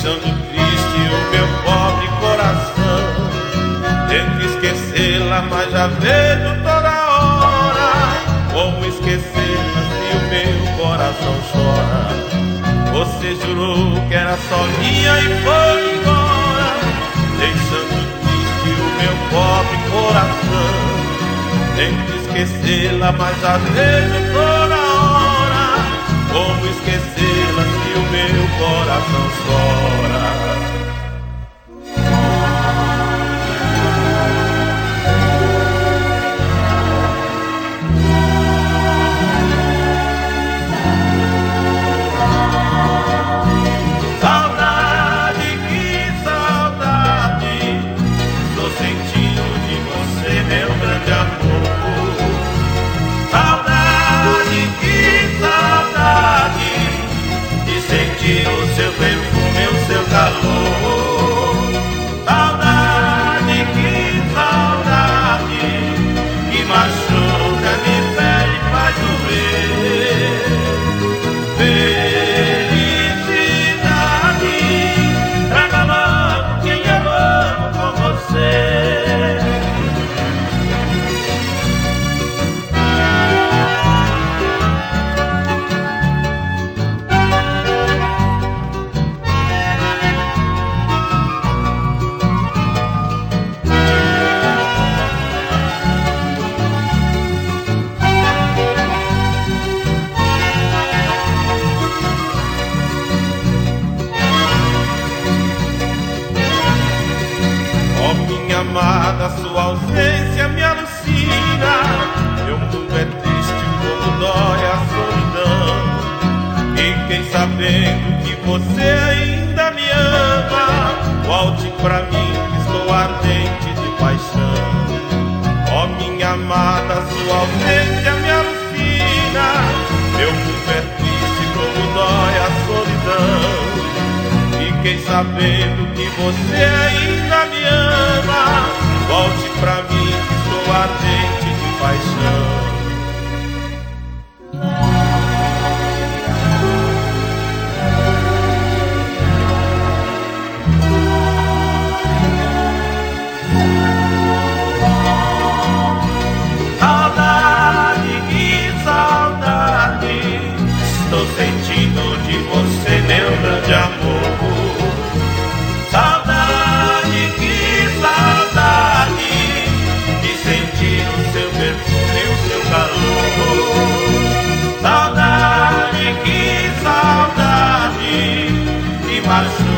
deixando triste o meu pobre coração. Tento esquecê-la, mas já vejo toda hora. Como esquecê-la se o meu coração chora? Você jurou que era só minha e foi embora, deixando triste o meu pobre coração. Tento esquecê-la, mas já vejo toda hora. Como esquecê-la se o meu coração chora? Saudade, que saudade, estou sentindo de você, meu grande amor. Saudade, que saudade, de sentir o seu perfume, o seu calor. Saudade, que saudade, que machuca, me fere, faz doer. Felicidade, traga logo quem eu amo com você. Minha amada, sua ausência me alucina. Meu mundo é triste como dói a solidão. Fiquei sabendo que você ainda me ama. Volte pra mim que estou ardente de paixão. Ó minha amada, sua ausência me alucina. Meu mundo é triste como dói a solidão. Fiquei sabendo que você ainda me ama. Volte pra mim que estou ardente de paixão. Saudade, que saudade, estou sentindo de você, meu grande amor. Saudade, que saudade, de sentir o seu perfume e o seu calor. Saudade, que saudade, que machuca.